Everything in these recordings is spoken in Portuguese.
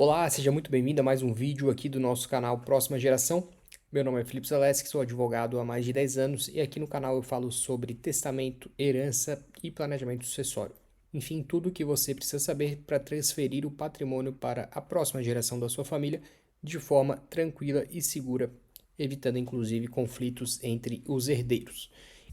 Olá, seja muito bem-vindo a mais um vídeo aqui do nosso canal Próxima Geração. Meu nome é Felipe Zaleski, sou advogado há mais de 10 anos e aqui no canal eu falo sobre testamento, herança e planejamento sucessório. Enfim, tudo o que você precisa saber para transferir o patrimônio para a próxima geração da sua família de forma tranquila e segura, evitando inclusive conflitos entre os herdeiros.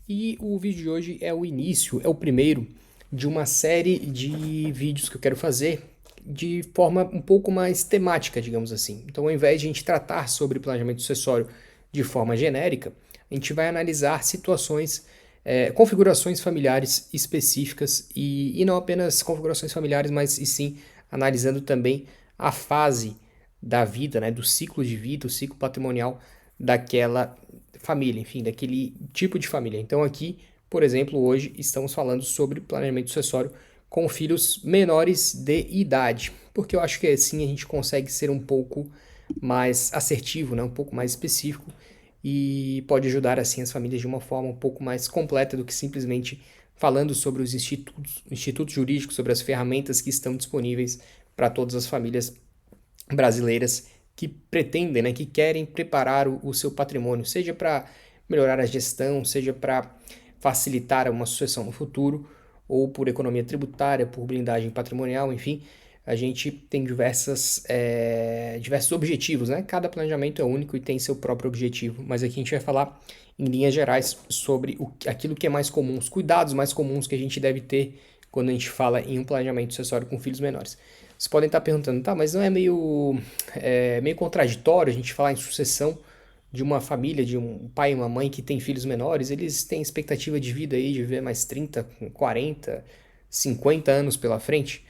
E o vídeo de hoje é o início, é o primeiro de uma série de vídeos que eu quero fazer de forma um pouco mais temática, digamos assim. Então, ao invés de a gente tratar sobre planejamento sucessório de forma genérica, a gente vai analisar situações, configurações familiares específicas e não apenas configurações familiares, mas e sim analisando também a fase da vida, né, do ciclo de vida, o ciclo patrimonial daquela família, enfim, daquele tipo de família. Então, aqui, por exemplo, hoje estamos falando sobre planejamento sucessório com filhos menores de idade, porque eu acho que assim a gente consegue ser um pouco mais assertivo, né? Um pouco mais específico e pode ajudar assim as famílias de uma forma um pouco mais completa do que simplesmente falando sobre os institutos jurídicos, sobre as ferramentas que estão disponíveis para todas as famílias brasileiras que pretendem, né, que querem preparar o seu patrimônio, seja para melhorar a gestão, seja para facilitar uma sucessão no futuro, ou por economia tributária, por blindagem patrimonial, enfim, a gente tem diversos objetivos, né? Cada planejamento é único e tem seu próprio objetivo, mas aqui a gente vai falar em linhas gerais sobre aquilo que é mais comum, os cuidados mais comuns que a gente deve ter quando a gente fala em um planejamento sucessório com filhos menores. Vocês podem estar perguntando, tá, mas não é meio contraditório a gente falar em sucessão de uma família, de um pai e uma mãe que tem filhos menores? Eles têm expectativa de vida aí de viver mais 30, 40, 50 anos pela frente.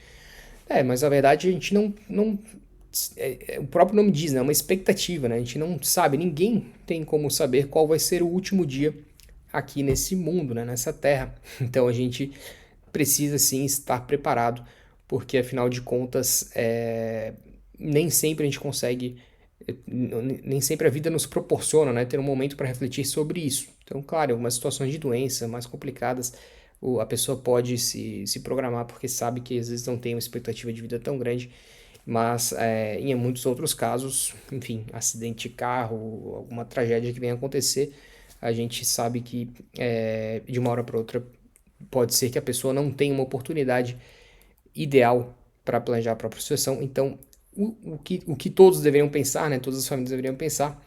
Mas a verdade a gente não o próprio nome diz, né? É uma expectativa, né? A gente não sabe, ninguém tem como saber qual vai ser o último dia aqui nesse mundo, né? Nessa terra. Então a gente precisa sim estar preparado, porque afinal de contas, nem sempre a gente consegue, nem sempre a vida nos proporciona, né, ter um momento para refletir sobre isso. Então, claro, algumas situações de doença mais complicadas, a pessoa pode se programar porque sabe que às vezes não tem uma expectativa de vida tão grande, mas em muitos outros casos, enfim, acidente de carro, alguma tragédia que venha a acontecer, a gente sabe que de uma hora para outra pode ser que a pessoa não tenha uma oportunidade ideal para planejar a própria sucessão. Então, o que todos deveriam pensar, né, todas as famílias deveriam pensar,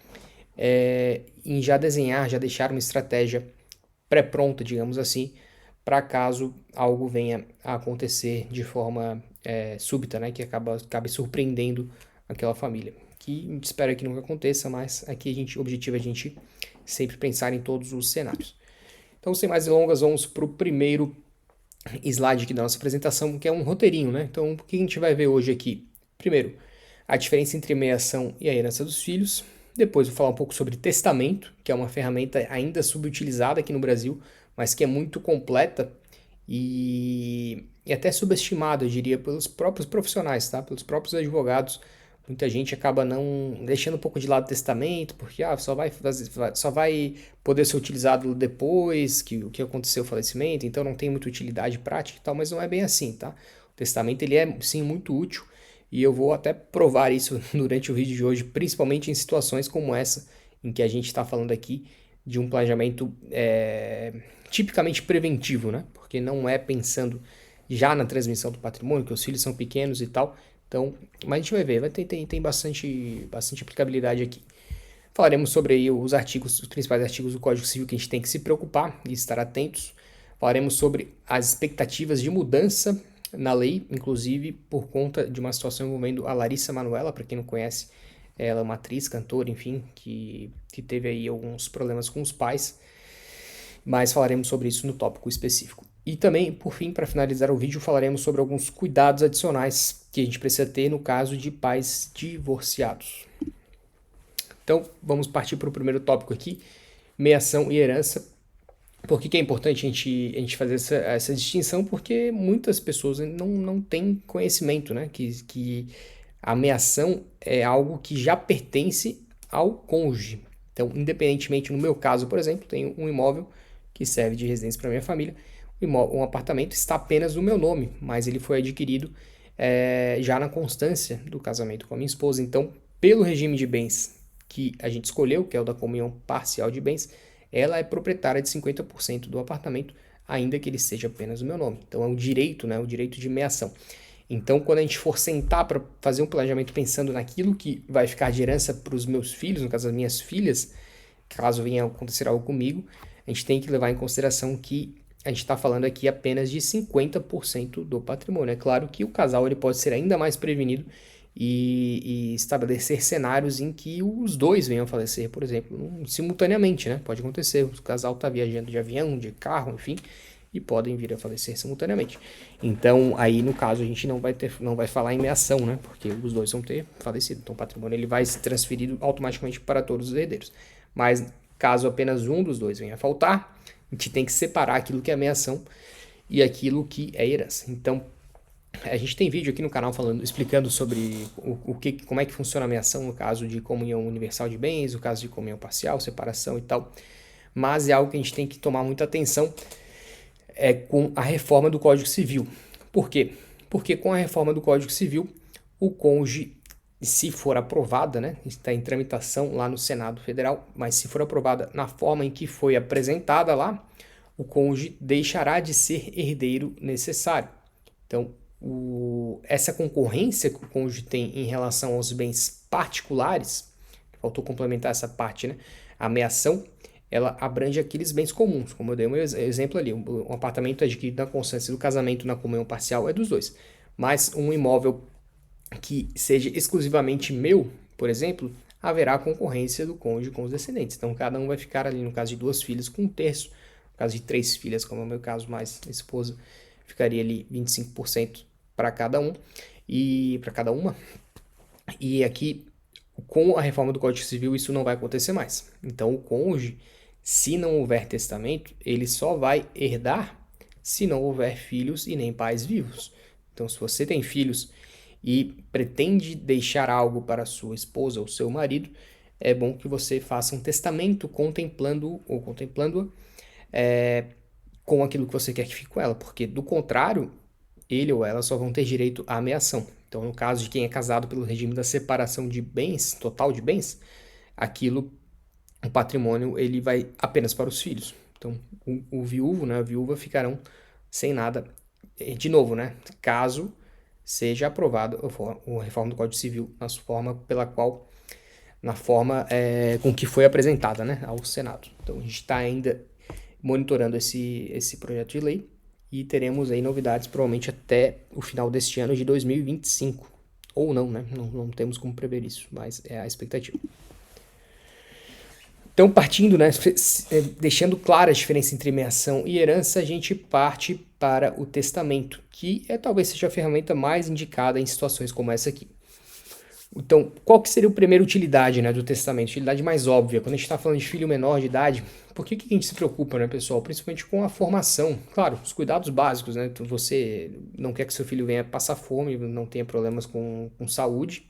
em já desenhar, já deixar uma estratégia pré-pronta, digamos assim, para caso algo venha a acontecer de forma súbita, né, que acabe surpreendendo aquela família. Que a gente espera que nunca aconteça, mas aqui o objetivo é a gente sempre pensar em todos os cenários. Então, sem mais delongas, vamos para o primeiro slide aqui da nossa apresentação, que é um roteirinho, né? Então, o que a gente vai ver hoje aqui? Primeiro, a diferença entre meação e a herança dos filhos. Depois, vou falar um pouco sobre testamento, que é uma ferramenta ainda subutilizada aqui no Brasil, mas que é muito completa e até subestimada, eu diria, pelos próprios profissionais, tá? Pelos próprios advogados. Muita gente acaba não deixando um pouco de lado o testamento, porque só vai poder ser utilizado depois que o que aconteceu o falecimento, então não tem muita utilidade prática e tal, mas não é bem assim, tá? O testamento ele é sim muito útil e eu vou até provar isso durante o vídeo de hoje, principalmente em situações como essa, em que a gente está falando aqui de um planejamento tipicamente preventivo, né? Porque não é pensando já na transmissão do patrimônio, que os filhos são pequenos e tal. Então, mas a gente vai ver, tem bastante aplicabilidade aqui. Falaremos sobre aí os principais artigos do Código Civil que a gente tem que se preocupar e estar atentos. Falaremos sobre as expectativas de mudança na lei, inclusive por conta de uma situação envolvendo a Larissa Manoela, para quem não conhece, ela é uma atriz, cantora, enfim, que teve aí alguns problemas com os pais, mas falaremos sobre isso no tópico específico. E também, por fim, para finalizar o vídeo, falaremos sobre alguns cuidados adicionais que a gente precisa ter no caso de pais divorciados. Então, vamos partir para o primeiro tópico aqui, meação e herança. Por que é importante a gente fazer essa distinção? Porque muitas pessoas não têm conhecimento, né? Que a meação é algo que já pertence ao cônjuge. Então, independentemente, no meu caso, por exemplo, tenho um imóvel que serve de residência para minha família. Um apartamento está apenas no meu nome, mas ele foi adquirido já na constância do casamento com a minha esposa. Então, pelo regime de bens que a gente escolheu, que é o da comunhão parcial de bens, ela é proprietária de 50% do apartamento, ainda que ele seja apenas o meu nome. Então, é um direito, né, o direito de meação. Então, quando a gente for sentar para fazer um planejamento pensando naquilo que vai ficar de herança para os meus filhos, no caso das minhas filhas, caso venha acontecer algo comigo, a gente tem que levar em consideração que a gente está falando aqui apenas de 50% do patrimônio. É claro que o casal ele pode ser ainda mais prevenido e estabelecer cenários em que os dois venham a falecer, por exemplo, simultaneamente, né? Pode acontecer, o casal está viajando de avião, de carro, enfim, e podem vir a falecer simultaneamente. Então, aí no caso a gente não vai falar em meação, né? Porque os dois vão ter falecido. Então, o patrimônio ele vai ser transferido automaticamente para todos os herdeiros. Mas caso apenas um dos dois venha a faltar, a gente tem que separar aquilo que é meação e aquilo que é herança. Então, a gente tem vídeo aqui no canal explicando sobre como é que funciona a meação no caso de comunhão universal de bens, no caso de comunhão parcial, separação e tal. Mas é algo que a gente tem que tomar muita atenção com a reforma do Código Civil. Por quê? Porque com a reforma do Código Civil, o cônjuge, se for aprovada, né, está em tramitação lá no Senado Federal, mas se for aprovada na forma em que foi apresentada lá, o cônjuge deixará de ser herdeiro necessário. Então, essa concorrência que o cônjuge tem em relação aos bens particulares, faltou complementar essa parte, né? A meação, ela abrange aqueles bens comuns, como eu dei um exemplo ali, um apartamento adquirido na constância do casamento na comunhão parcial é dos dois, mas um imóvel que seja exclusivamente meu, por exemplo, haverá concorrência do cônjuge com os descendentes. Então, cada um vai ficar ali, no caso de 2 filhas, com 1/3. No caso de 3 filhas, como é o meu caso, mais esposa, ficaria ali 25% para cada um e para cada uma. E aqui, com a reforma do Código Civil, isso não vai acontecer mais. Então, o cônjuge, se não houver testamento, ele só vai herdar se não houver filhos e nem pais vivos. Então, se você tem filhos e pretende deixar algo para sua esposa ou seu marido, é bom que você faça um testamento contemplando-o ou contemplando-a com aquilo que você quer que fique com ela, porque do contrário, ele ou ela só vão ter direito à meação. Então, no caso de quem é casado pelo regime da separação de bens, total de bens, o patrimônio, ele vai apenas para os filhos. Então, o viúvo, né, a viúva ficarão sem nada. De novo, né, caso seja aprovado a reforma do Código Civil na forma com que foi apresentada, né, ao Senado. Então, a gente está ainda monitorando esse projeto de lei e teremos aí novidades provavelmente até o final deste ano de 2025. Ou não, né? Não temos como prever isso, mas é a expectativa. Então, partindo, né, deixando clara a diferença entre meação e herança, a gente parte para o testamento, que talvez seja a ferramenta mais indicada em situações como essa aqui. Então, qual que seria a primeira utilidade, né, do testamento? Utilidade mais óbvia. Quando a gente está falando de filho menor de idade, por que a gente se preocupa, né, pessoal? Principalmente com a formação. Claro, os cuidados básicos, né? Então, você não quer que seu filho venha passar fome, não tenha problemas com saúde,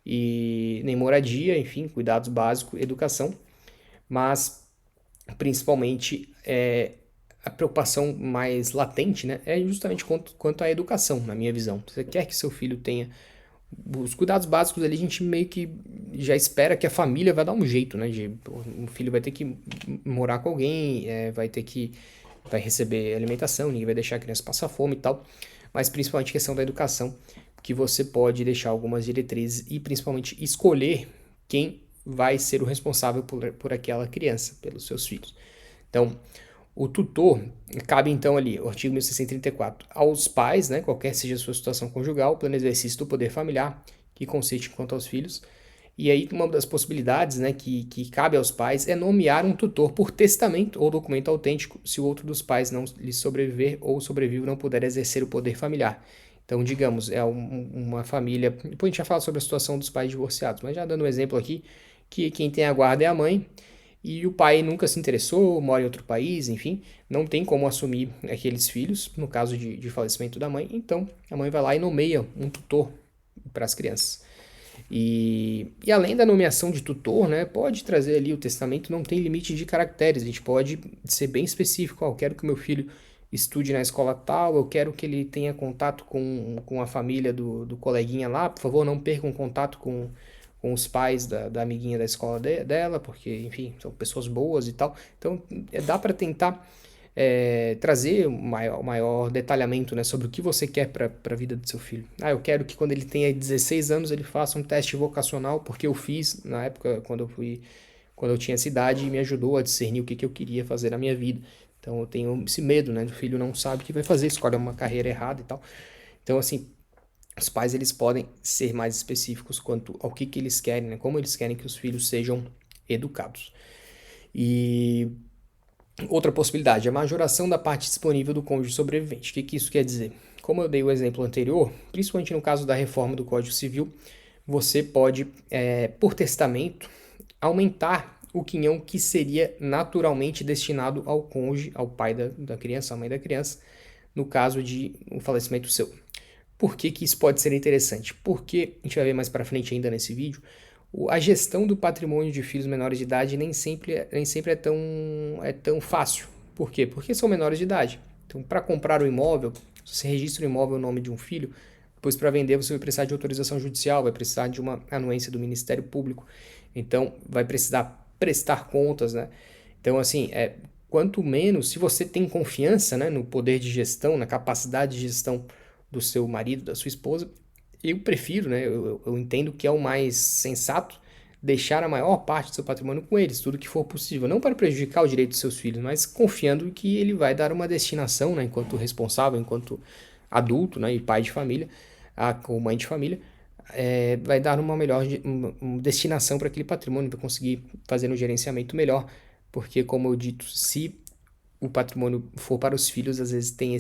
e nem moradia, enfim, cuidados básicos, educação. Mas, principalmente, a preocupação mais latente, né, é justamente quanto à educação, na minha visão. Você quer que seu filho tenha os cuidados básicos ali, a gente meio que já espera que a família vai dar um jeito, né? O filho vai ter que morar com alguém, vai receber alimentação, ninguém vai deixar a criança passar fome e tal. Mas principalmente a questão da educação, que você pode deixar algumas diretrizes e principalmente escolher quem vai ser o responsável por aquela criança, pelos seus filhos. Então, o tutor cabe então ali, o artigo 1634, aos pais, né, qualquer seja a sua situação conjugal, pleno exercício do poder familiar, que consiste quanto aos filhos. E aí uma das possibilidades, né, que cabe aos pais é nomear um tutor por testamento ou documento autêntico, se o outro dos pais não lhe sobreviver ou o sobrevivo não puder exercer o poder familiar. Então, digamos, uma família... Depois a gente já fala sobre a situação dos pais divorciados, mas já dando um exemplo aqui, que quem tem a guarda é a mãe, e o pai nunca se interessou, mora em outro país, enfim, não tem como assumir aqueles filhos, no caso de falecimento da mãe, então a mãe vai lá e nomeia um tutor para as crianças. E além da nomeação de tutor, né, pode trazer ali, o testamento não tem limite de caracteres, a gente pode ser bem específico, quero que o meu filho estude na escola tal, eu quero que ele tenha contato com a família do coleguinha lá, por favor, não percam contato com os pais da amiguinha da escola dela, porque, enfim, são pessoas boas e tal. Então, dá para tentar trazer maior detalhamento, né, sobre o que você quer para a vida do seu filho. Ah, eu quero que quando ele tenha 16 anos ele faça um teste vocacional, porque eu fiz na época quando eu tinha essa idade e me ajudou a discernir o que eu queria fazer na minha vida. Então eu tenho esse medo, né, do filho não sabe o que vai fazer, escolhe uma carreira errada e tal. Então, assim, os pais eles podem ser mais específicos quanto ao que eles querem, né, como eles querem que os filhos sejam educados. E outra possibilidade, a majoração da parte disponível do cônjuge sobrevivente. O que isso quer dizer? Como eu dei o exemplo anterior, principalmente no caso da reforma do Código Civil, você pode, por testamento, aumentar o quinhão que seria naturalmente destinado ao cônjuge, ao pai da criança, à mãe da criança, no caso de um falecimento seu. Por que isso pode ser interessante? Porque, a gente vai ver mais para frente ainda nesse vídeo, a gestão do patrimônio de filhos menores de idade nem sempre é tão fácil. Por quê? Porque são menores de idade. Então, para comprar o imóvel, se você registra o imóvel no nome de um filho, depois para vender você vai precisar de autorização judicial, vai precisar de uma anuência do Ministério Público. Então, vai precisar prestar contas, né? Então, assim, quanto menos, se você tem confiança, né, no poder de gestão, na capacidade de gestão do seu marido, da sua esposa, eu prefiro, né? Eu entendo que é o mais sensato deixar a maior parte do seu patrimônio com eles, tudo que for possível. Não para prejudicar o direito dos seus filhos, mas confiando que ele vai dar uma destinação, né, enquanto responsável, enquanto adulto, né, e pai de família, ou mãe de família, vai dar uma melhor uma destinação para aquele patrimônio, para conseguir fazer um gerenciamento melhor. Porque, como eu dito, se o patrimônio for para os filhos, às vezes tem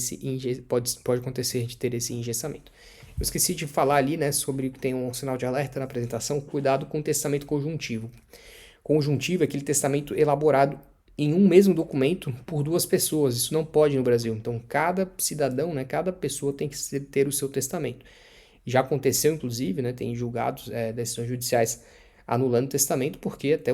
pode acontecer de ter esse engessamento. Eu esqueci de falar ali, né, sobre que tem um sinal de alerta na apresentação, cuidado com o testamento conjuntivo. Conjuntivo é aquele testamento elaborado em um mesmo documento por duas pessoas. Isso não pode no Brasil. Então, cada cidadão, né, cada pessoa tem que ter o seu testamento. Já aconteceu, inclusive, né, tem julgados, decisões judiciais anulando o testamento, porque até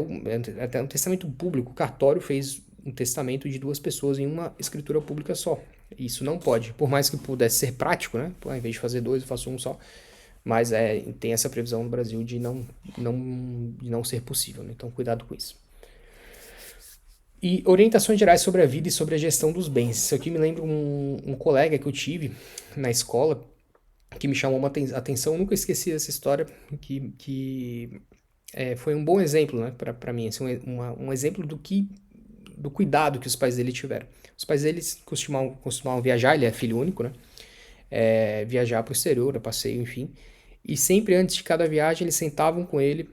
um testamento público, o cartório fez um testamento de duas pessoas em uma escritura pública só. Isso não pode. Por mais que pudesse ser prático, né? Pô, em vez de fazer dois, eu faço um só. Mas tem essa previsão no Brasil de não ser possível, né? Então, cuidado com isso. E orientações gerais sobre a vida e sobre a gestão dos bens. Isso aqui me lembra um colega que eu tive na escola que me chamou uma atenção. Eu nunca esqueci dessa história, que foi um bom exemplo, né, para mim. Assim, um exemplo do cuidado que os pais dele tiveram. Os pais deles costumavam viajar, ele é filho único, né? Viajar para o exterior, a passeio, enfim. E sempre antes de cada viagem eles sentavam com ele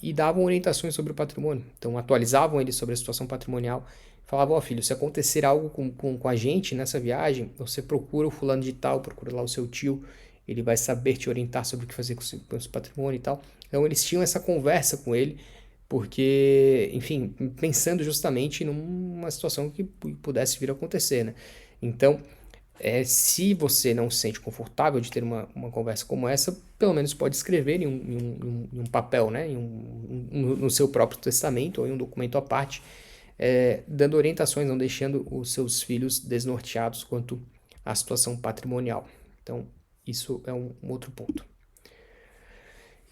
e davam orientações sobre o patrimônio. Então atualizavam ele sobre a situação patrimonial. Falavam, ó, filho, se acontecer algo com a gente nessa viagem, você procura o fulano de tal, procura lá o seu tio, ele vai saber te orientar sobre o que fazer com o seu patrimônio e tal. Então eles tinham essa conversa com ele, porque, enfim, pensando justamente numa situação que pudesse vir a acontecer, né? Então, se você não se sente confortável de ter uma conversa como essa, pelo menos pode escrever em um papel, né? No seu próprio testamento ou em um documento à parte, dando orientações, não deixando os seus filhos desnorteados quanto à situação patrimonial. Então, isso é um outro ponto.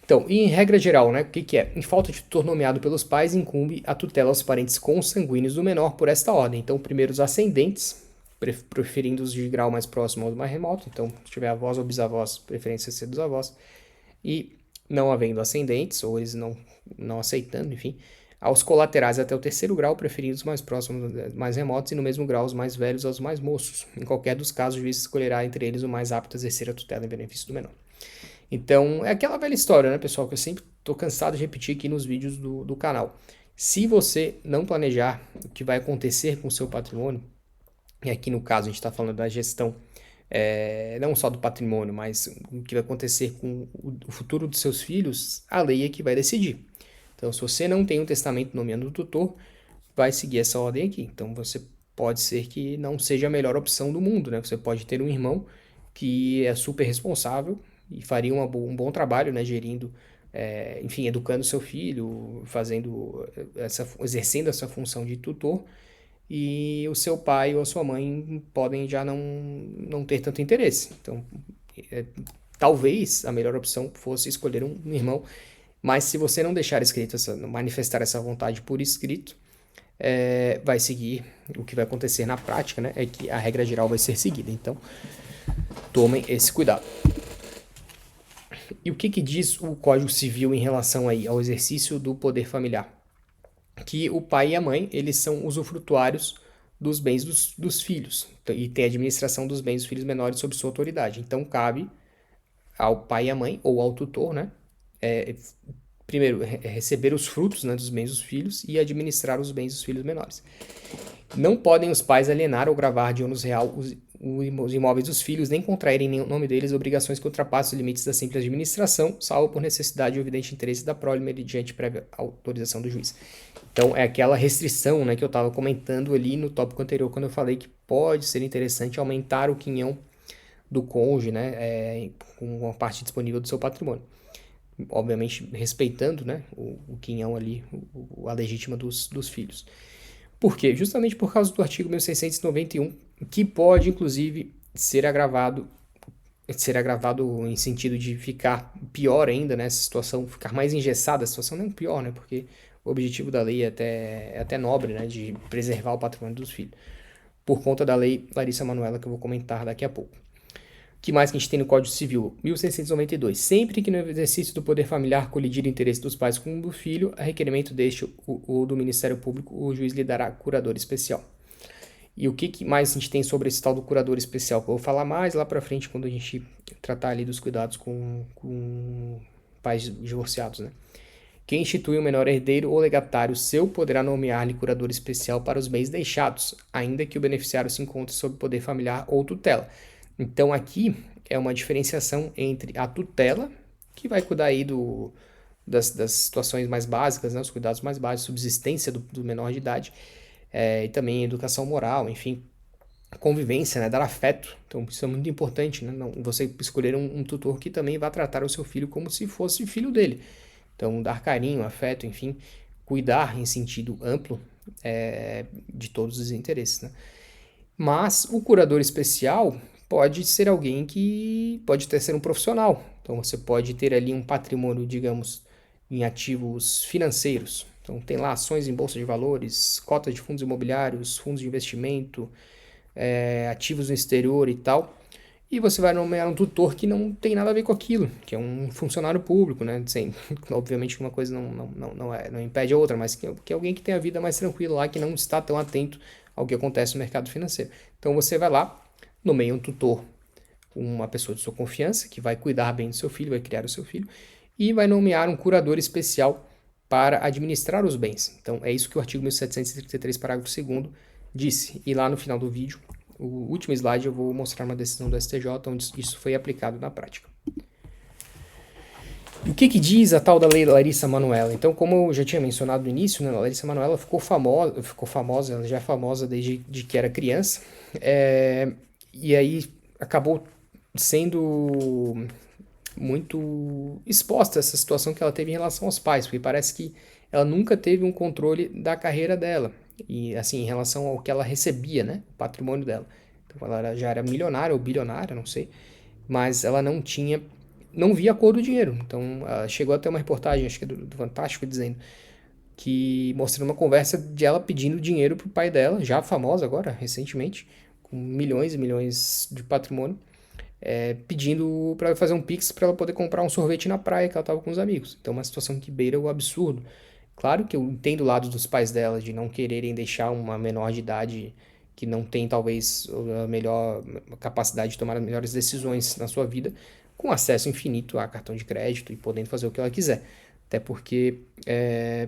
Então, e em regra geral, né, o que é? Em falta de tutor nomeado pelos pais, incumbe a tutela aos parentes consanguíneos do menor por esta ordem. Então, primeiro os ascendentes, preferindo os de grau mais próximo ou mais remoto. Então, se tiver avós ou bisavós, preferência ser dos avós. E não havendo ascendentes, ou eles não aceitando, enfim, aos colaterais até o terceiro grau, preferindo os mais próximos, mais remotos, e no mesmo grau os mais velhos aos mais moços. Em qualquer dos casos, o juiz escolherá entre eles o mais apto a exercer a tutela em benefício do menor. Então, é aquela velha história, né, pessoal, que eu sempre tô cansado de repetir aqui nos vídeos do canal. Se você não planejar o que vai acontecer com o seu patrimônio, e aqui no caso a gente está falando da gestão, não só do patrimônio, mas o que vai acontecer com o futuro dos seus filhos, a lei é que vai decidir. Então, se você não tem um testamento nomeando o tutor, vai seguir essa ordem aqui. Então, você pode ser que não seja a melhor opção do mundo, né? Você pode ter um irmão que é super responsável e faria um bom trabalho, né? Gerindo, enfim, educando seu filho, exercendo essa função de tutor. e o seu pai ou a sua mãe podem já não ter tanto interesse. Então, é, talvez a melhor opção fosse escolher um irmão, mas se você não deixar escrito, manifestar essa vontade por escrito, vai seguir, o que vai acontecer na prática, né, é que a regra geral vai ser seguida. Então, tomem esse cuidado. E o que diz o Código Civil em relação aí ao exercício do poder familiar? Que o pai e a mãe, eles são usufrutuários dos bens dos filhos, e tem a administração dos bens dos filhos menores sob sua autoridade. Então, cabe ao pai e à mãe, ou ao tutor, né, primeiro, receber os frutos, né, dos bens dos filhos e administrar os bens dos filhos menores. Não podem os pais alienar ou gravar de ônus real os imóveis dos filhos, nem contraírem em nome deles obrigações que ultrapassem os limites da simples administração, salvo por necessidade ou evidente interesse da prole, mediante prévia autorização do juiz. Então, é aquela restrição, né, que eu estava comentando ali no tópico anterior, quando eu falei que pode ser interessante aumentar o quinhão do cônjuge, né, com uma parte disponível do seu patrimônio. Obviamente, respeitando, né, o quinhão ali, a legítima dos filhos. Por quê? Justamente por causa do artigo 1691, que pode, inclusive, ser agravado em sentido de ficar pior ainda, né, essa situação, ficar mais engessada, a situação não é pior, né, porque o objetivo da lei é até nobre, né, de preservar o patrimônio dos filhos, por conta da lei Larissa Manoela, que eu vou comentar daqui a pouco. O que mais que a gente tem no Código Civil? 1692. Sempre que no exercício do poder familiar colidir o interesse dos pais com o do filho, a requerimento deste ou do Ministério Público, o juiz lhe dará curador especial. E o que mais a gente tem sobre esse tal do curador especial? Que eu vou falar mais lá pra frente, quando a gente tratar ali dos cuidados com pais divorciados, né? Quem institui um menor herdeiro ou legatário seu poderá nomear-lhe curador especial para os bens deixados, ainda que o beneficiário se encontre sob poder familiar ou tutela. Então aqui é uma diferenciação entre a tutela, que vai cuidar aí das situações mais básicas, né, os cuidados mais básicos, subsistência do menor de idade, e também educação moral, enfim, convivência, né, dar afeto. Então isso é muito importante, né, não, você escolher um tutor que também vai tratar o seu filho como se fosse filho dele. Então dar carinho, afeto, enfim, cuidar em sentido amplo de todos os interesses, né? Mas o curador especial pode ser alguém que pode até ser um profissional. Então você pode ter ali um patrimônio, digamos, em ativos financeiros. Então tem lá ações em bolsa de valores, cotas de fundos imobiliários, fundos de investimento, ativos no exterior e tal. E você vai nomear um tutor que não tem nada a ver com aquilo, que é um funcionário público, né? Sem, obviamente que uma coisa não impede a outra, mas que é alguém que tem a vida mais tranquila lá, que não está tão atento ao que acontece no mercado financeiro. Então você vai lá, nomeia um tutor, uma pessoa de sua confiança, que vai cuidar bem do seu filho, vai criar o seu filho, e vai nomear um curador especial para administrar os bens. Então é isso que o artigo 1733, parágrafo 2º, disse. E lá no final do vídeo, o último slide, eu vou mostrar uma decisão do STJ onde isso foi aplicado na prática. E o que diz a tal da lei Larissa Manoela? Então, como eu já tinha mencionado no início, né, a Larissa Manoela ficou famosa, ela já é famosa desde que era criança, e aí acabou sendo muito exposta a essa situação que ela teve em relação aos pais, porque parece que ela nunca teve um controle da carreira dela, e assim, em relação ao que ela recebia, né, o patrimônio dela. Então ela já era milionária ou bilionária, não sei, mas ela não via a cor do dinheiro. Então chegou até uma reportagem, acho que do Fantástico, dizendo que mostrando uma conversa de ela pedindo dinheiro pro pai dela, já famosa agora, recentemente, com milhões e milhões de patrimônio, pedindo para fazer um pix para ela poder comprar um sorvete na praia que ela estava com os amigos. Então, uma situação que beira o absurdo. Claro que eu entendo o lado dos pais dela de não quererem deixar uma menor de idade que não tem talvez a melhor capacidade de tomar as melhores decisões na sua vida, com acesso infinito a cartão de crédito e podendo fazer o que ela quiser. Até porque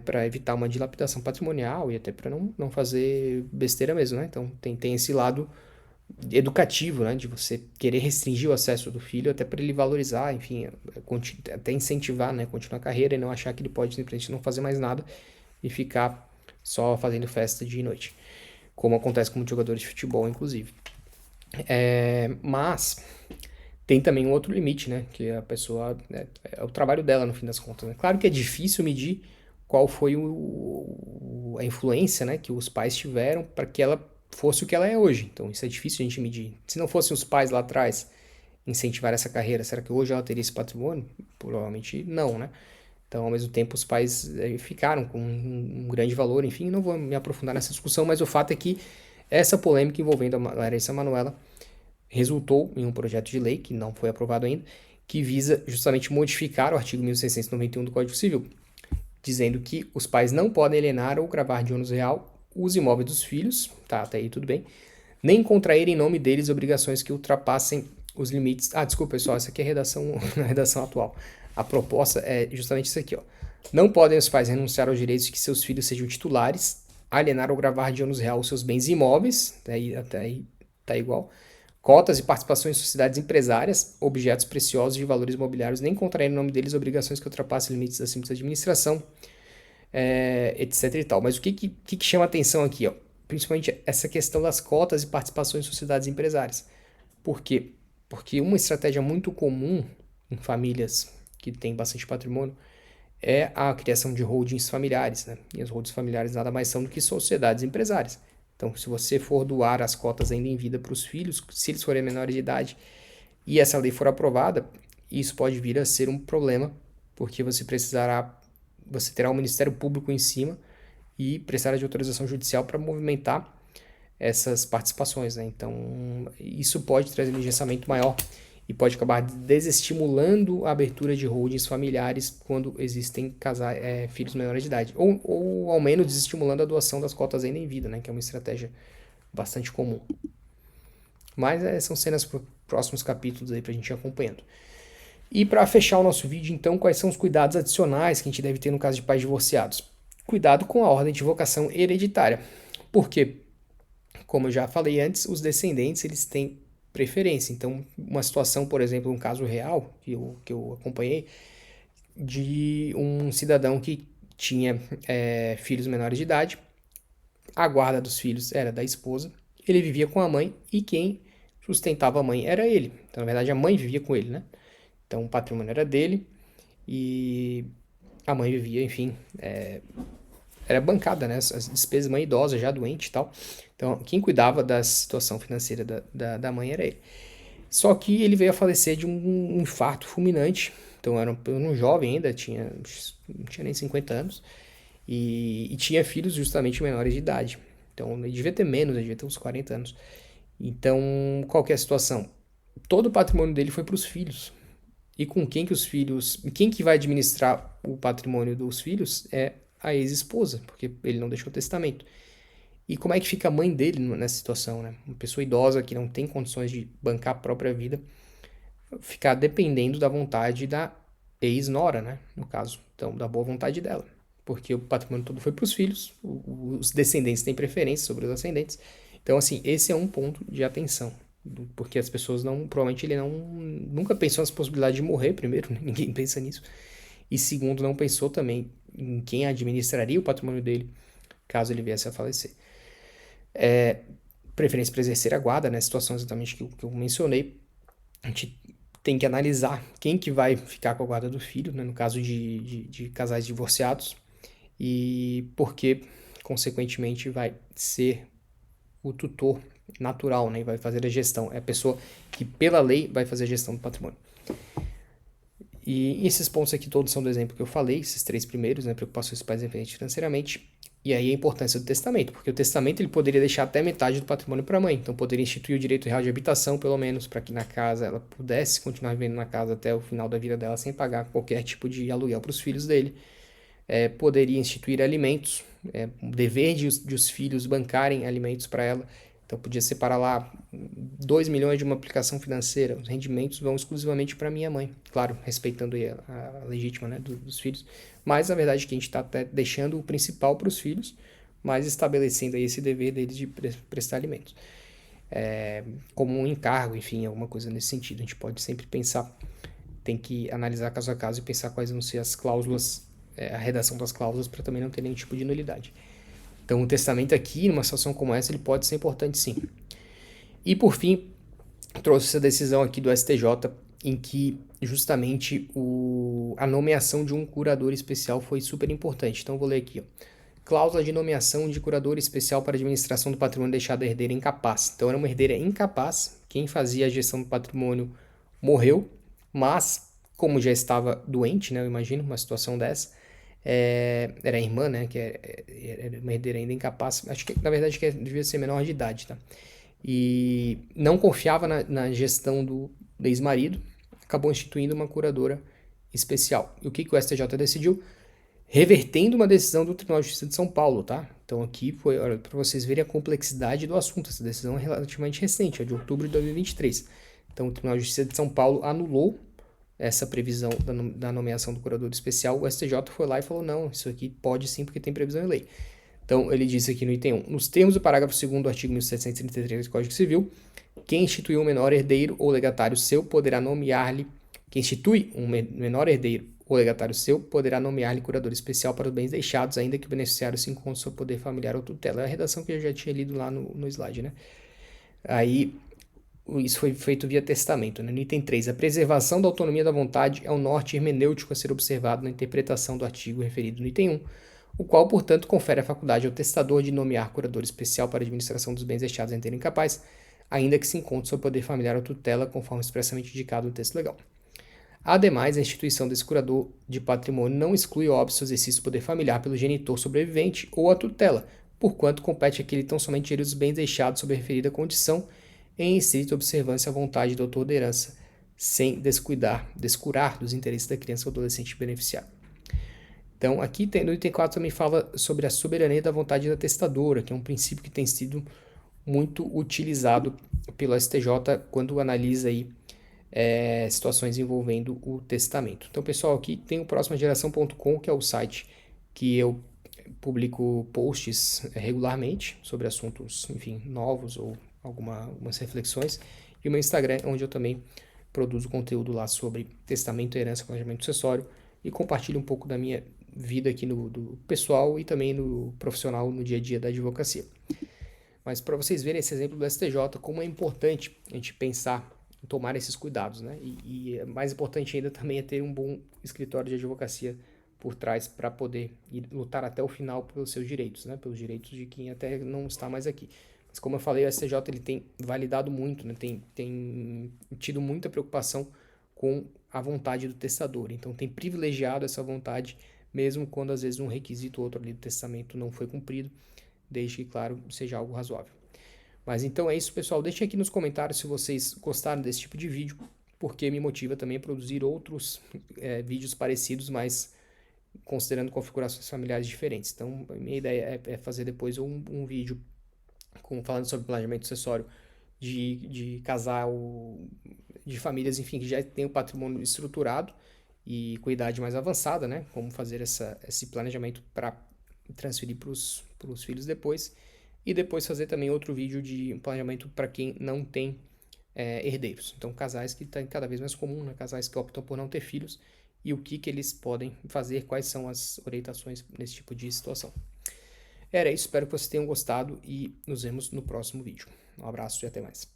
para evitar uma dilapidação patrimonial e até para não fazer besteira mesmo, né? Então tem esse lado educativo, né, de você querer restringir o acesso do filho até para ele valorizar, enfim, até incentivar, né, continuar a carreira e não achar que ele pode simplesmente não fazer mais nada e ficar só fazendo festa de noite, como acontece com muitos jogadores de futebol, inclusive. Mas tem também um outro limite, né, que a pessoa, é o trabalho dela no fim das contas, né? Claro que é difícil medir qual foi a influência, né, que os pais tiveram para que ela fosse o que ela é hoje. Então isso é difícil a gente medir. Se não fossem os pais lá atrás incentivar essa carreira, será que hoje ela teria esse patrimônio? Provavelmente não, né? Então, ao mesmo tempo, os pais ficaram com um grande valor, enfim, não vou me aprofundar nessa discussão, mas o fato é que essa polêmica envolvendo a Larissa Manoela resultou em um projeto de lei, que não foi aprovado ainda, que visa justamente modificar o artigo 1691 do Código Civil, dizendo que os pais não podem alienar ou gravar de ônus real os imóveis dos filhos, tá, até aí tudo bem, nem contrair em nome deles obrigações que ultrapassem os limites. Ah, desculpa, pessoal, essa aqui é a redação atual. A proposta é justamente isso aqui, ó. Não podem os pais renunciar aos direitos de que seus filhos sejam titulares, alienar ou gravar de ônus real os seus bens imóveis, até aí tá igual, cotas e participações em sociedades empresárias, objetos preciosos de valores imobiliários, nem contrair em nome deles obrigações que ultrapassem limites da simples administração, etc e tal. Mas o que chama atenção aqui, ó? Principalmente essa questão das cotas e participações em sociedades empresárias. Por quê? Porque uma estratégia muito comum em famílias que têm bastante patrimônio é a criação de holdings familiares, né? E as holdings familiares nada mais são do que sociedades empresárias. Então, se você for doar as cotas ainda em vida para os filhos, se eles forem menores de idade, e essa lei for aprovada, isso pode vir a ser um problema, porque você terá o Ministério Público em cima e precisará de autorização judicial para movimentar essas participações, né? Então, isso pode trazer um engessamento maior e pode acabar desestimulando a abertura de holdings familiares quando existem filhos menores de idade. Ou ao menos desestimulando a doação das cotas ainda em vida, né? Que é uma estratégia bastante comum. Mas são cenas para os próximos capítulos aí para a gente ir acompanhando. E para fechar o nosso vídeo, então, quais são os cuidados adicionais que a gente deve ter no caso de pais divorciados? Cuidado com a ordem de vocação hereditária. Por quê? Como eu já falei antes, os descendentes eles têm preferência. Então, uma situação, por exemplo, um caso real que eu acompanhei, de um cidadão que tinha filhos menores de idade, a guarda dos filhos era da esposa, ele vivia com a mãe e quem sustentava a mãe era ele. Então, na verdade, a mãe vivia com ele, né? Então, o patrimônio era dele e a mãe vivia, enfim, era bancada, né? As despesas, mãe idosa, já doente e tal. Então, quem cuidava da situação financeira da mãe era ele. Só que ele veio a falecer de um infarto fulminante. Então, era um jovem ainda, não tinha nem 50 anos. E tinha filhos justamente menores de idade. Então, ele devia ter menos, ele devia ter uns 40 anos. Então, qual que é a situação? Todo o patrimônio dele foi para os filhos. E com quem que vai administrar o patrimônio dos filhos é a ex-esposa, porque ele não deixou testamento. E como é que fica a mãe dele nessa situação, né? Uma pessoa idosa que não tem condições de bancar a própria vida, ficar dependendo da vontade da ex-nora, né? No caso, então, da boa vontade dela. Porque o patrimônio todo foi para os filhos, os descendentes têm preferência sobre os ascendentes. Então, assim, esse é um ponto de atenção. Porque as pessoas provavelmente ele nunca pensou nas possibilidades de morrer, primeiro, né? Ninguém pensa nisso. E segundo, não pensou também em quem administraria o patrimônio dele, caso ele viesse a falecer. Preferência para exercer a guarda, né? Situação exatamente que eu mencionei. A gente tem que analisar quem que vai ficar com a guarda do filho, né? No caso de casais divorciados. E porque, consequentemente, vai ser o tutor natural, né? E vai fazer a gestão. É a pessoa que, pela lei, vai fazer a gestão do patrimônio. E esses pontos aqui todos são do exemplo que eu falei, esses três primeiros, né? Preocupações pais independentes financeiramente. E aí a importância do testamento, porque o testamento ele poderia deixar até metade do patrimônio para a mãe. Então poderia instituir o direito real de habitação, pelo menos, para que na casa ela pudesse continuar vivendo na casa até o final da vida dela sem pagar qualquer tipo de aluguel para os filhos dele. Poderia instituir alimentos, o dever de os filhos bancarem alimentos para ela. Então podia separar lá 2 milhões de uma aplicação financeira, os rendimentos vão exclusivamente para minha mãe, claro, respeitando a legítima, né, dos filhos, mas na verdade que a gente está até deixando o principal para os filhos, mas estabelecendo aí esse dever deles de prestar alimentos. Como um encargo, enfim, alguma coisa nesse sentido. A gente pode sempre pensar, tem que analisar caso a caso e pensar quais vão ser as cláusulas, a redação das cláusulas para também não ter nenhum tipo de nulidade. Então, o testamento aqui, numa situação como essa, ele pode ser importante sim. E, por fim, trouxe essa decisão aqui do STJ em que justamente a nomeação de um curador especial foi super importante. Então, eu vou ler aqui, ó. Cláusula de nomeação de curador especial para administração do patrimônio deixado à herdeira incapaz. Então, era uma herdeira incapaz. Quem fazia a gestão do patrimônio morreu, mas, como já estava doente, né, eu imagino, uma situação dessa, era a irmã, né, que era uma herdeira ainda incapaz. Acho que, na verdade, que devia ser menor de idade, tá? E não confiava na gestão do ex-marido, acabou instituindo uma curadora especial. E o que o STJ decidiu? Revertendo uma decisão do Tribunal de Justiça de São Paulo, tá? Então aqui foi para vocês verem a complexidade do assunto. Essa decisão é relativamente recente, é de outubro de 2023. Então o Tribunal de Justiça de São Paulo anulou essa previsão da nomeação do curador especial. O STJ foi lá e falou, não, isso aqui pode sim porque tem previsão em lei. Então ele disse aqui no item 1, nos termos do parágrafo 2º do artigo 1733 do Código Civil, quem institui um menor herdeiro ou legatário seu poderá nomear-lhe, quem institui um menor herdeiro ou legatário seu poderá nomear-lhe curador especial para os bens deixados, ainda que o beneficiário se encontre sob poder familiar ou tutela. É a redação que eu já tinha lido lá no slide, né? Aí, isso foi feito via testamento, né? No item 3, a preservação da autonomia da vontade é um norte hermenêutico a ser observado na interpretação do artigo referido no item 1, o qual, portanto, confere a faculdade ao testador de nomear curador especial para a administração dos bens deixados em inteiro incapaz, ainda que se encontre sob poder familiar ou tutela, conforme expressamente indicado no texto legal. Ademais, a instituição desse curador de patrimônio não exclui óbito exercício do poder familiar pelo genitor sobrevivente ou a tutela, porquanto compete àquele tão somente gerir os bens deixados sob a referida condição, em estrita observância à vontade do autor da herança, sem descurar dos interesses da criança ou adolescente beneficiário. Então, aqui no item 4 também fala sobre a soberania da vontade da testadora, que é um princípio que tem sido muito utilizado pelo STJ quando analisa aí situações envolvendo o testamento. Então, pessoal, aqui tem o próximageração.com, que é o site que eu publico posts regularmente sobre assuntos, enfim, novos ou algumas reflexões. E o meu Instagram, onde eu também produzo conteúdo lá sobre testamento, herança, planejamento sucessório e compartilho um pouco da minha vida aqui do pessoal e também no profissional no dia a dia da advocacia. Mas para vocês verem esse exemplo do STJ, como é importante a gente pensar em tomar esses cuidados, né? E mais importante ainda também é ter um bom escritório de advocacia por trás para poder lutar até o final pelos seus direitos, né? Pelos direitos de quem até não está mais aqui. Mas como eu falei, o STJ ele tem validado muito, né? Tem tido muita preocupação com a vontade do testador. Então tem privilegiado essa vontade, mesmo quando às vezes um requisito ou outro ali do testamento não foi cumprido, desde que, claro, seja algo razoável. Mas então é isso, pessoal. Deixem aqui nos comentários se vocês gostaram desse tipo de vídeo, porque me motiva também a produzir outros vídeos parecidos, mas considerando configurações familiares diferentes. Então, a minha ideia é fazer depois um vídeo falando sobre planejamento sucessório de casal, de famílias, enfim, que já tem o patrimônio estruturado e com idade mais avançada, né? Como fazer esse planejamento para transferir para os filhos depois. E depois fazer também outro vídeo de planejamento para quem não tem herdeiros. Então, casais que está cada vez mais comum, né? Casais que optam por não ter filhos e o que eles podem fazer, quais são as orientações nesse tipo de situação. Era isso, espero que vocês tenham gostado e nos vemos no próximo vídeo. Um abraço e até mais.